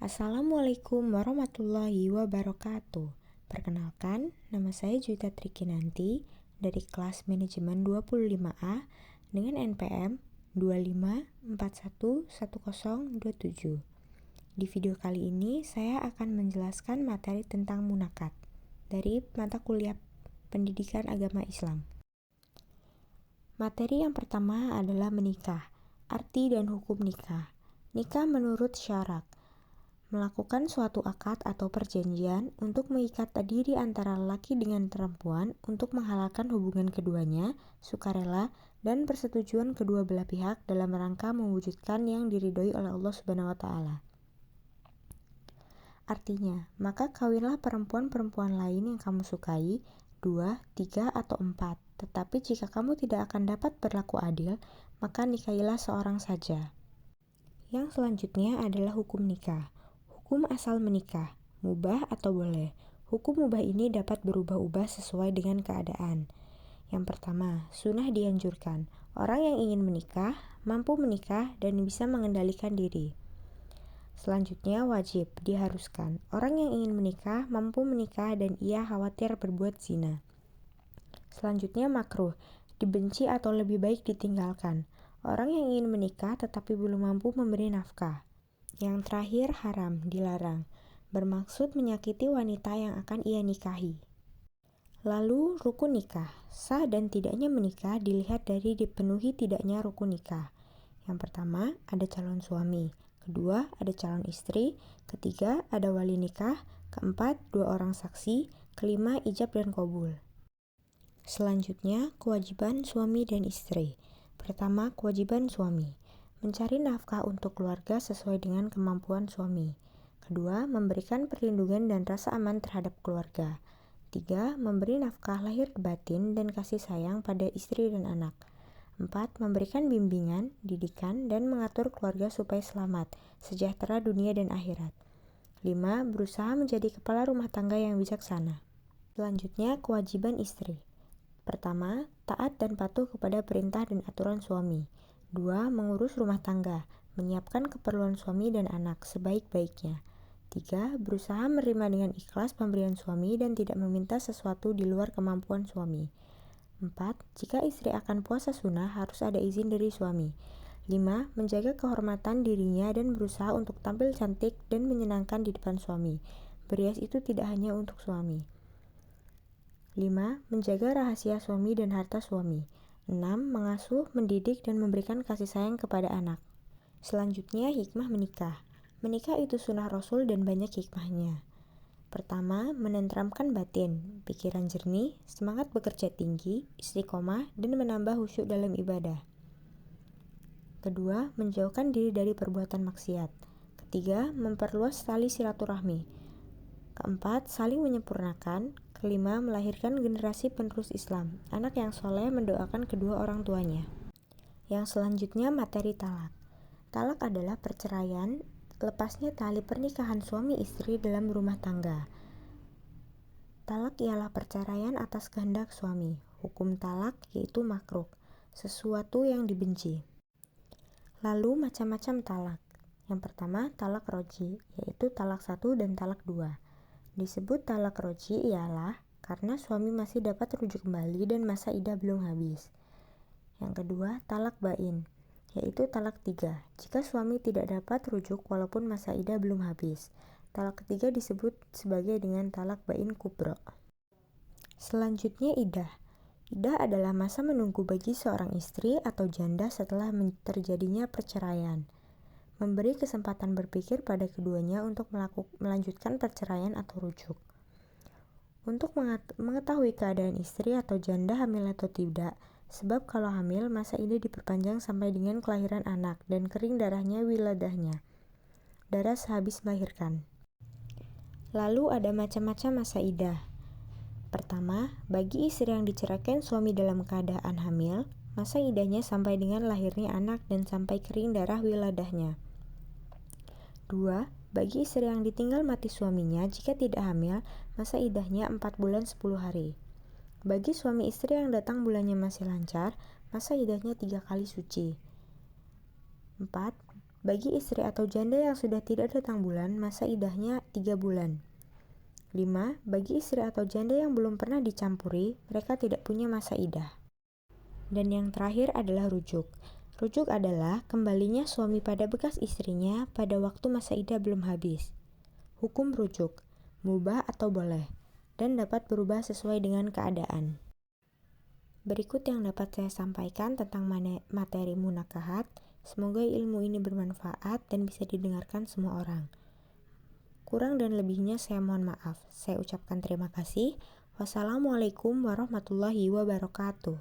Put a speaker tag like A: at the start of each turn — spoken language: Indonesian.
A: Assalamualaikum warahmatullahi wabarakatuh. Perkenalkan, nama saya Juwita Trikinanti dari kelas manajemen 25A dengan NPM 25411027. Di video kali ini saya akan menjelaskan materi tentang munakat dari mata kuliah Pendidikan Agama Islam. Materi yang pertama adalah menikah, arti dan hukum nikah. Nikah menurut syarak, melakukan suatu akad atau perjanjian untuk mengikat diri antara laki dengan perempuan untuk menghalalkan hubungan keduanya, sukarela, dan persetujuan kedua belah pihak dalam rangka mewujudkan yang diridhoi oleh Allah Subhanahu wa Ta'ala. Artinya, maka kawinlah perempuan-perempuan lain yang kamu sukai, 2, 3, atau 4. Tetapi jika kamu tidak akan dapat berlaku adil, maka nikahilah seorang saja. Yang selanjutnya adalah hukum nikah. Hukum asal menikah, mubah atau boleh. Hukum mubah ini dapat berubah-ubah sesuai dengan keadaan. Yang pertama, sunnah dianjurkan. Orang yang ingin menikah, mampu menikah dan bisa mengendalikan diri. Selanjutnya, wajib, diharuskan. Orang yang ingin menikah, mampu menikah dan ia khawatir berbuat zina. Selanjutnya, makruh, dibenci atau lebih baik ditinggalkan. Orang yang ingin menikah tetapi belum mampu memberi nafkah. Yang terakhir, haram, dilarang, bermaksud menyakiti wanita yang akan ia nikahi. Lalu, rukun nikah. Sah dan tidaknya menikah dilihat dari dipenuhi tidaknya rukun nikah. Yang pertama, ada calon suami. Kedua, ada calon istri. Ketiga, ada wali nikah. Keempat, 2 orang saksi. Kelima, ijab dan qabul. Selanjutnya, kewajiban suami dan istri. Pertama, kewajiban suami, mencari nafkah untuk keluarga sesuai dengan kemampuan suami. Kedua, memberikan perlindungan dan rasa aman terhadap keluarga. 3, memberi nafkah lahir batin dan kasih sayang pada istri dan anak. 4, memberikan bimbingan, didikan, dan mengatur keluarga supaya selamat, sejahtera dunia dan akhirat. 5, berusaha menjadi kepala rumah tangga yang bijaksana. Selanjutnya, kewajiban istri. Pertama, taat dan patuh kepada perintah dan aturan suami. 2, mengurus rumah tangga, menyiapkan keperluan suami dan anak sebaik-baiknya. 3, berusaha menerima dengan ikhlas pemberian suami dan tidak meminta sesuatu di luar kemampuan suami. 4, jika istri akan puasa sunnah harus ada izin dari suami. 5, menjaga kehormatan dirinya dan berusaha untuk tampil cantik dan menyenangkan di depan suami. Berias itu tidak hanya untuk suami. 5, menjaga rahasia suami dan harta suami. 6, mengasuh, mendidik, dan memberikan kasih sayang kepada anak. Selanjutnya, hikmah menikah. Menikah itu sunnah Rasul dan banyak hikmahnya. Pertama, menenteramkan batin, pikiran jernih, semangat bekerja tinggi, istiqomah, dan menambah khusyuk dalam ibadah. Kedua, menjauhkan diri dari perbuatan maksiat. Ketiga, memperluas tali silaturahmi. Keempat, saling menyempurnakan. Kelima, melahirkan generasi penerus Islam, anak yang soleh mendoakan kedua orang tuanya. Yang selanjutnya, materi talak. Talak adalah perceraian, lepasnya tali pernikahan suami istri dalam rumah tangga. Talak ialah perceraian atas kehendak suami. Hukum talak yaitu makruh, sesuatu yang dibenci. Lalu macam-macam talak. Yang pertama, talak roji, yaitu talak 1 dan talak 2. Disebut talak roji ialah karena suami masih dapat rujuk kembali dan masa idah belum habis. Yang kedua, talak bain, yaitu talak 3, jika suami tidak dapat rujuk walaupun masa idah belum habis. Talak ketiga disebut sebagai dengan talak bain kubro. Selanjutnya, idah. Idah adalah masa menunggu bagi seorang istri atau janda setelah terjadinya perceraian. Memberi kesempatan berpikir pada keduanya untuk melanjutkan perceraian atau rujuk. Untuk mengetahui keadaan istri atau janda hamil atau tidak, sebab kalau hamil masa idah diperpanjang sampai dengan kelahiran anak dan kering darahnya wiladahnya, darah sehabis melahirkan. Lalu ada macam-macam masa idah. Pertama, bagi istri yang diceraikan suami dalam keadaan hamil, masa idahnya sampai dengan lahirnya anak dan sampai kering darah wiladahnya. 2. Bagi istri yang ditinggal mati suaminya jika tidak hamil, masa idahnya 4 bulan 10 hari. Bagi suami istri yang datang bulannya masih lancar, masa idahnya 3 kali suci. 4. Bagi istri atau janda yang sudah tidak datang bulan, masa idahnya 3 bulan. 5. Bagi istri atau janda yang belum pernah dicampuri, mereka tidak punya masa idah. Dan yang terakhir adalah rujuk. Rujuk adalah kembalinya suami pada bekas istrinya pada waktu masa idah belum habis. Hukum rujuk, mubah atau boleh, dan dapat berubah sesuai dengan keadaan. Berikut yang dapat saya sampaikan tentang materi munakahat. Semoga ilmu ini bermanfaat dan bisa didengarkan semua orang. Kurang dan lebihnya saya mohon maaf. Saya ucapkan terima kasih. Wassalamualaikum warahmatullahi wabarakatuh.